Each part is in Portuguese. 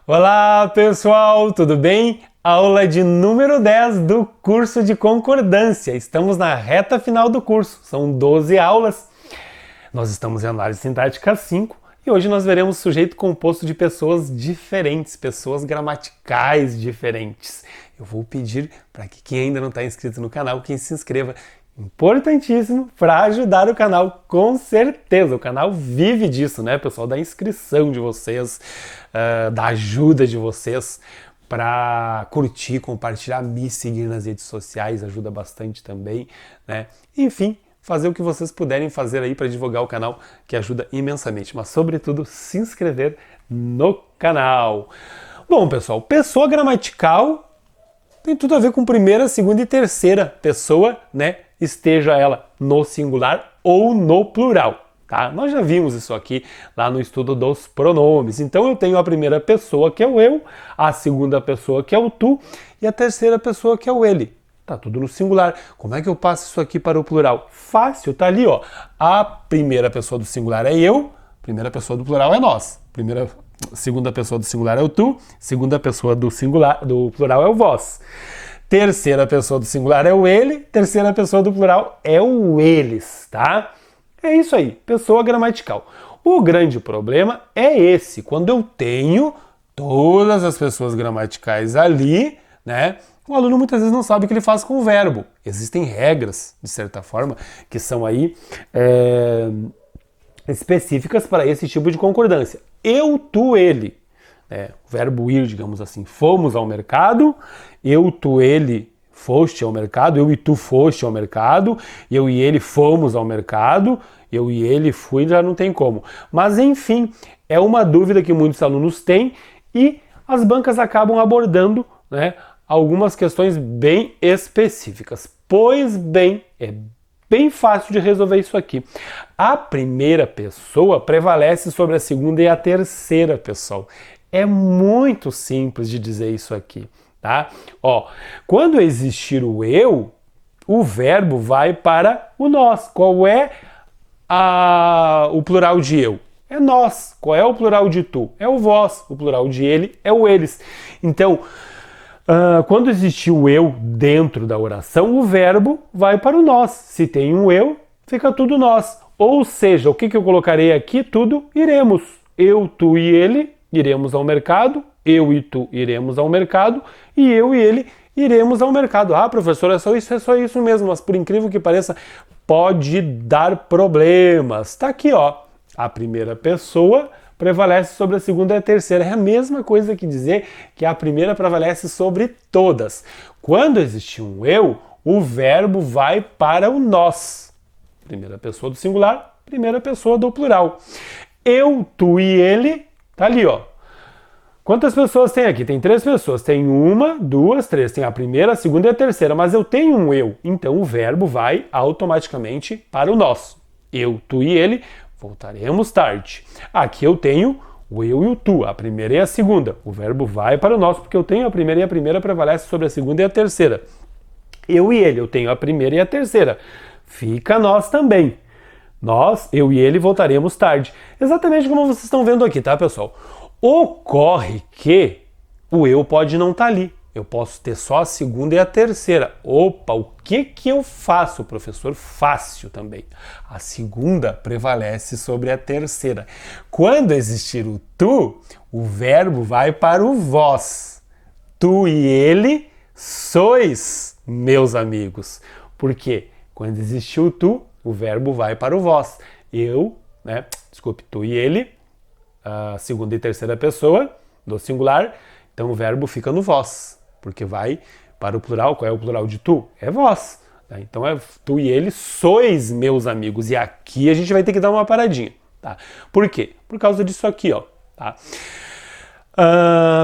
Olá pessoal, tudo bem? Aula de número 10 do curso de concordância. Estamos na reta final do curso, são 12 aulas. Nós estamos em análise sintática 5 e hoje nós veremos sujeito composto de pessoas diferentes, pessoas gramaticais diferentes. Eu vou pedir para que quem ainda não está inscrito no canal, quem se inscreva. Importantíssimo para ajudar o canal, com certeza. O canal vive disso, né, pessoal? Da inscrição de vocês, da ajuda de vocês para curtir, compartilhar, me seguir nas redes sociais, ajuda bastante também, né? Enfim, fazer o que vocês puderem fazer aí para divulgar o canal, que ajuda imensamente. Mas, sobretudo, se inscrever no canal. Bom, pessoal, pessoa gramatical tem tudo a ver com primeira, segunda e terceira pessoa, né? Esteja ela no singular ou no plural, tá? Nós já vimos isso aqui lá no estudo dos pronomes. Então eu tenho a primeira pessoa, que é o eu, a segunda pessoa, que é o tu, e a terceira pessoa, que é o ele. Tá tudo no singular. Como é que eu passo isso aqui para o plural? Fácil, tá ali, ó. A primeira pessoa do singular é eu, primeira pessoa do plural é nós. Segunda pessoa do singular é o tu, segunda pessoa do plural é o vós. Terceira pessoa do singular é o ele, terceira pessoa do plural é o eles, tá? É isso aí, pessoa gramatical. O grande problema é esse, quando eu tenho todas as pessoas gramaticais ali, né? O aluno muitas vezes não sabe o que ele faz com o verbo. Existem regras, de certa forma, que são aí específicas para esse tipo de concordância. Eu, tu, ele. O verbo ir, digamos assim, fomos ao mercado, eu, tu, ele foste ao mercado, eu e tu foste ao mercado, eu e ele fomos ao mercado, eu e ele fui, já não tem como. Mas enfim, é uma dúvida que muitos alunos têm e as bancas acabam abordando, né, algumas questões bem específicas. Pois bem, é bem fácil de resolver isso aqui. A primeira pessoa prevalece sobre a segunda e a terceira, pessoal. É muito simples de dizer isso aqui, tá? Ó, quando existir o eu, o verbo vai para o nós. Qual é o plural de eu? É nós. Qual é o plural de tu? É o vós. O plural de ele é o eles. Então, quando existir o eu dentro da oração, o verbo vai para o nós. Se tem um eu, fica tudo nós. Ou seja, o que eu colocarei aqui? Tudo iremos. Eu, tu e ele iremos ao mercado, eu e tu iremos ao mercado, e eu e ele iremos ao mercado. Ah, professor, é só isso mesmo, mas por incrível que pareça, pode dar problemas. Tá aqui, ó, a primeira pessoa prevalece sobre a segunda e a terceira. É a mesma coisa que dizer que a primeira prevalece sobre todas. Quando existe um eu, o verbo vai para o nós. Primeira pessoa do singular, primeira pessoa do plural. Eu, tu e ele, tá ali, ó. Quantas pessoas tem aqui? Tem 3 pessoas. Tem 1, 2, 3. Tem a primeira, a segunda e a terceira. Mas eu tenho um eu. Então o verbo vai automaticamente para o nós. Eu, tu e ele, voltaremos tarde. Aqui eu tenho o eu e o tu, a primeira e a segunda. O verbo vai para o nós porque eu tenho a primeira e a primeira prevalece sobre a segunda e a terceira. Eu e ele, eu tenho a primeira e a terceira. Fica nós também. Nós, eu e ele, voltaremos tarde. Exatamente como vocês estão vendo aqui, tá, pessoal? Ocorre que o eu pode não estar ali. Eu posso ter só a segunda e a terceira. Opa, o que eu faço, professor? Fácil também. A segunda prevalece sobre a terceira. Quando existir o tu, o verbo vai para o vós. Tu e ele sois meus amigos. Por quê? Quando existiu o tu, o verbo vai para o vós. Eu, tu e ele, a segunda e terceira pessoa do singular, então o verbo fica no vós, porque vai para o plural. Qual é o plural de tu? É vós. Tá? Então é tu e ele sois meus amigos. E aqui a gente vai ter que dar uma paradinha. Tá? Por quê? Por causa disso aqui, ó. Tá?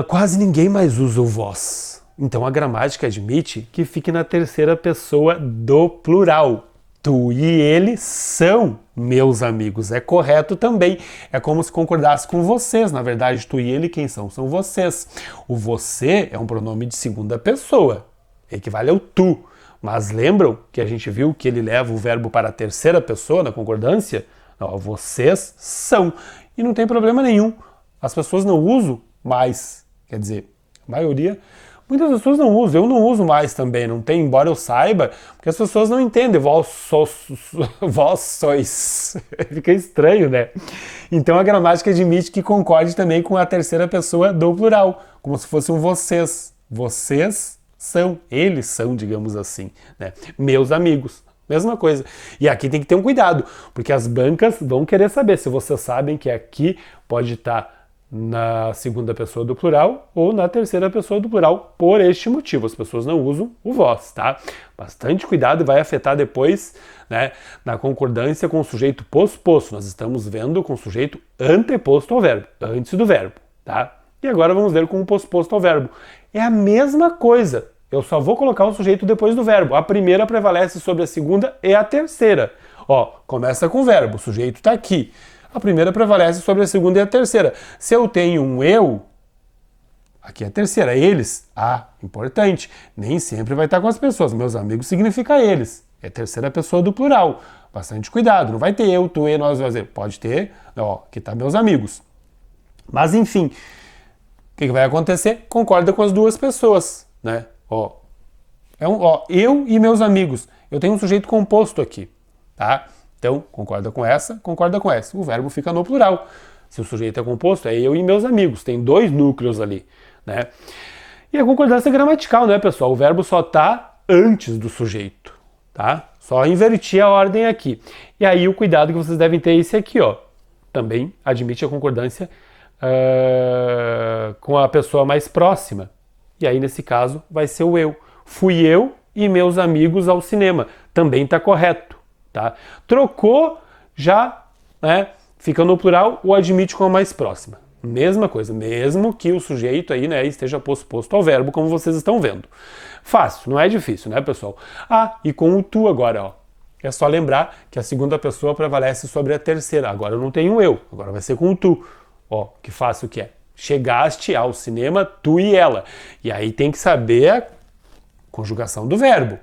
Quase ninguém mais usa o vós. Então a gramática admite que fique na terceira pessoa do plural. Tu e ele são meus amigos. É correto também. É como se concordasse com vocês. Na verdade, tu e ele, quem são? São vocês. O você é um pronome de segunda pessoa. Equivale ao tu. Mas lembram que a gente viu que ele leva o verbo para a terceira pessoa na concordância? Não, vocês são. E não tem problema nenhum. As pessoas não usam mais Quer dizer, a maioria, muitas pessoas não usam, eu não uso mais também, não tem, embora eu saiba, porque as pessoas não entendem, vós sois, fica estranho, né? Então a gramática admite que concorde também com a terceira pessoa do plural, como se fosse um vocês. Vocês são, eles são, digamos assim, né? Meus amigos. Mesma coisa. E aqui tem que ter um cuidado, porque as bancas vão querer saber se vocês sabem que aqui pode estar na segunda pessoa do plural ou na terceira pessoa do plural, por este motivo. As pessoas não usam o vós, tá? Bastante cuidado, vai afetar depois, né, na concordância com o sujeito posto-posto. Nós estamos vendo com o sujeito anteposto ao verbo, antes do verbo, tá? E agora vamos ver com o posto-posto ao verbo. É a mesma coisa. Eu só vou colocar o sujeito depois do verbo. A primeira prevalece sobre a segunda e a terceira. Ó, começa com o verbo, o sujeito está aqui. A primeira prevalece sobre a segunda e a terceira. Se eu tenho um eu, aqui é a terceira. Eles, importante, nem sempre vai estar com as pessoas. Meus amigos significa eles. É a terceira pessoa do plural. Bastante cuidado, não vai ter eu, tu, e, nós, nós. Pode ter, ó, aqui tá meus amigos. Mas enfim, o que vai acontecer? Concorda com as duas pessoas, né? Ó, eu e meus amigos. Eu tenho um sujeito composto aqui, tá? Então, concorda com essa, concorda com essa. O verbo fica no plural. Se o sujeito é composto, é eu e meus amigos. Tem dois núcleos ali, né? E a concordância gramatical, né, pessoal? O verbo só tá antes do sujeito, tá? Só invertir a ordem aqui. E aí o cuidado que vocês devem ter é esse aqui, ó. Também admite a concordância com a pessoa mais próxima. E aí, nesse caso, vai ser o eu. Fui eu e meus amigos ao cinema. Também está correto, tá? Trocou, já, né, fica no plural, o admite com a mais próxima. Mesma coisa, mesmo que o sujeito aí, né, esteja posto ao verbo, como vocês estão vendo. Fácil, não é difícil, né, pessoal? E com o tu agora, ó. É só lembrar que a segunda pessoa prevalece sobre a terceira. Agora não tem o eu, agora vai ser com o tu. Ó, que fácil que é. Chegaste ao cinema, tu e ela. E aí tem que saber a conjugação do verbo.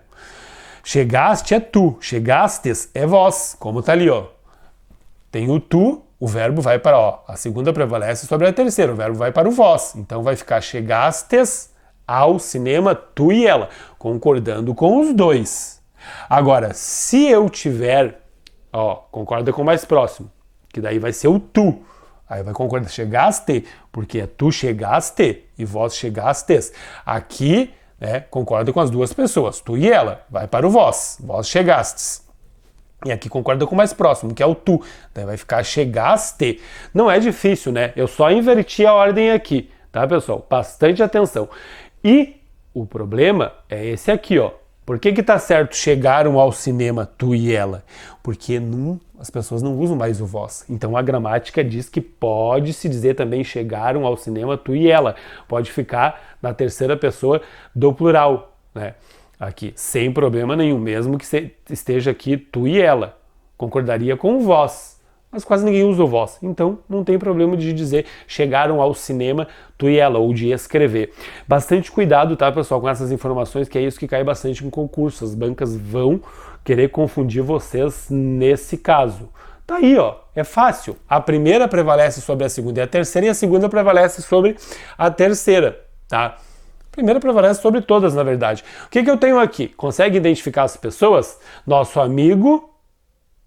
Chegaste é tu, chegastes é vós, como tá ali, ó. Tem o tu, o verbo vai para, ó, a segunda prevalece sobre a terceira, o verbo vai para o vós. Então vai ficar chegastes ao cinema, tu e ela, concordando com os dois. Agora, se eu tiver, ó, concorda com o mais próximo, que daí vai ser o tu. Aí vai concordar, chegaste, porque é tu chegaste e vós chegastes. Aqui, né, concorda com as duas pessoas, tu e ela, vai para o vós, vós chegastes. E aqui concorda com o mais próximo, que é o tu. Daí vai ficar chegaste. Não é difícil, né? Eu só inverti a ordem aqui, tá, pessoal? Bastante atenção. E o problema é esse aqui, ó. Por que tá certo chegaram ao cinema tu e ela? Porque as pessoas não usam mais o vós. Então a gramática diz que pode se dizer também chegaram ao cinema tu e ela. Pode ficar na terceira pessoa do plural, né? Aqui, sem problema nenhum, mesmo que esteja aqui tu e ela. Concordaria com o vós. Mas quase ninguém usa o vós. Então não tem problema de dizer chegaram ao cinema tu e ela, ou de escrever. Bastante cuidado, tá, pessoal, com essas informações, que é isso que cai bastante em concurso. As bancas vão querer confundir vocês nesse caso. Tá aí, ó, é fácil. A primeira prevalece sobre a segunda e a terceira, e a segunda prevalece sobre a terceira, tá? A primeira prevalece sobre todas, na verdade. O que eu tenho aqui? Consegue identificar as pessoas? Nosso amigo,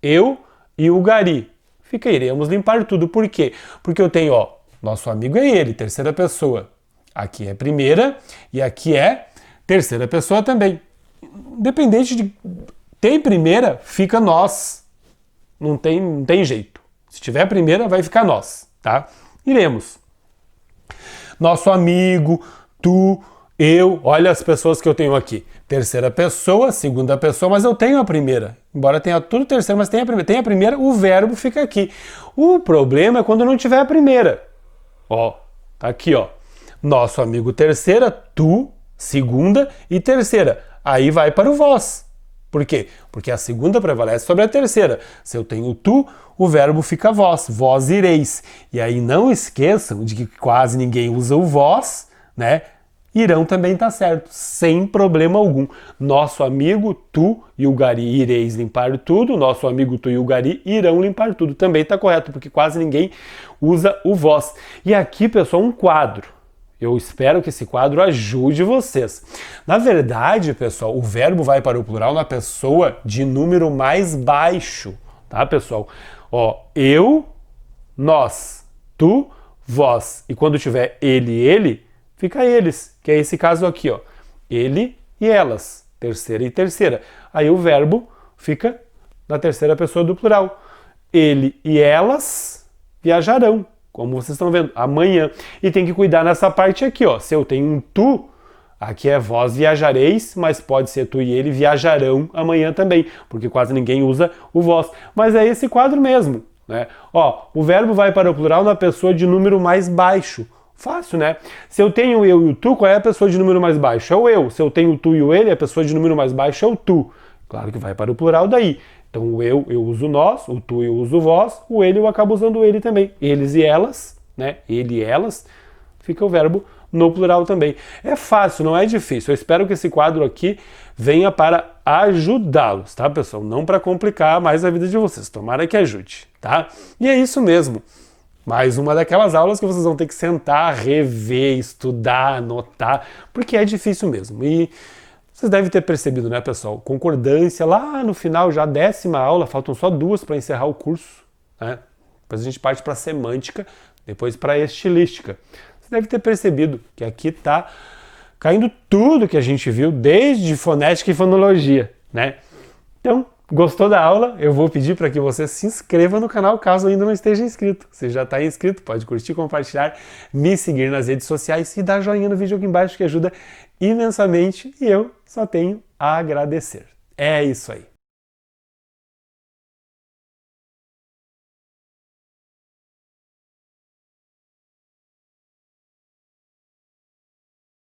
eu e o Gari. Iremos limpar tudo. Por quê? Porque eu tenho, ó, nosso amigo é ele, terceira pessoa. Aqui é primeira e aqui é terceira pessoa também. Independente de... Tem primeira, fica nós. Não tem jeito. Se tiver primeira, vai ficar nós, tá? Iremos. Nosso amigo, tu, eu, olha as pessoas que eu tenho aqui. Terceira pessoa, segunda pessoa, mas eu tenho a primeira. Embora tenha tudo terceiro, mas tem a primeira. Tem a primeira, o verbo fica aqui. O problema é quando não tiver a primeira. Ó, tá aqui, ó. Nosso amigo terceira, tu, segunda e terceira. Aí vai para o vós. Por quê? Porque a segunda prevalece sobre a terceira. Se eu tenho tu, o verbo fica vós. Vós ireis. E aí não esqueçam de que quase ninguém usa o vós, né? Irão também tá certo, sem problema algum. Nosso amigo, tu e o Gari ireis limpar tudo. Nosso amigo, tu e o Gari irão limpar tudo. Também tá correto, porque quase ninguém usa o vós. E aqui, pessoal, um quadro. Eu espero que esse quadro ajude vocês. Na verdade, pessoal, o verbo vai para o plural na pessoa de número mais baixo, tá, pessoal? Ó, eu, nós, tu, vós. E quando tiver ele, fica eles, que é esse caso aqui, ó. Ele e elas, terceira e terceira. Aí o verbo fica na terceira pessoa do plural. Ele e elas viajarão, como vocês estão vendo, amanhã. E tem que cuidar nessa parte aqui, ó. Se eu tenho um tu, aqui é vós viajareis, mas pode ser tu e ele viajarão amanhã também, porque quase ninguém usa o vós. Mas é esse quadro mesmo, né? Ó, o verbo vai para o plural na pessoa de número mais baixo. Fácil, né? Se eu tenho o eu e o tu, qual é a pessoa de número mais baixo? É o eu. Se eu tenho o tu e o ele, a pessoa de número mais baixo é o tu. Claro que vai para o plural daí. Então o eu uso nós, o tu eu uso vós, o ele eu acabo usando ele também. Eles e elas, né? Ele e elas, fica o verbo no plural também. É fácil, não é difícil. Eu espero que esse quadro aqui venha para ajudá-los, tá, pessoal? Não para complicar mais a vida de vocês. Tomara que ajude, tá? E é isso mesmo. Mais uma daquelas aulas que vocês vão ter que sentar, rever, estudar, anotar, porque é difícil mesmo. E vocês devem ter percebido, né, pessoal? Concordância, lá no final, já 10ª aula, faltam só 2 para encerrar o curso, né? Depois a gente parte para semântica, depois para estilística. Você deve ter percebido que aqui está caindo tudo que a gente viu, desde fonética e fonologia, né? Então, gostou da aula? Eu vou pedir para que você se inscreva no canal caso ainda não esteja inscrito. Se já está inscrito, pode curtir, compartilhar, me seguir nas redes sociais e dar joinha no vídeo aqui embaixo que ajuda imensamente e eu só tenho a agradecer. É isso aí.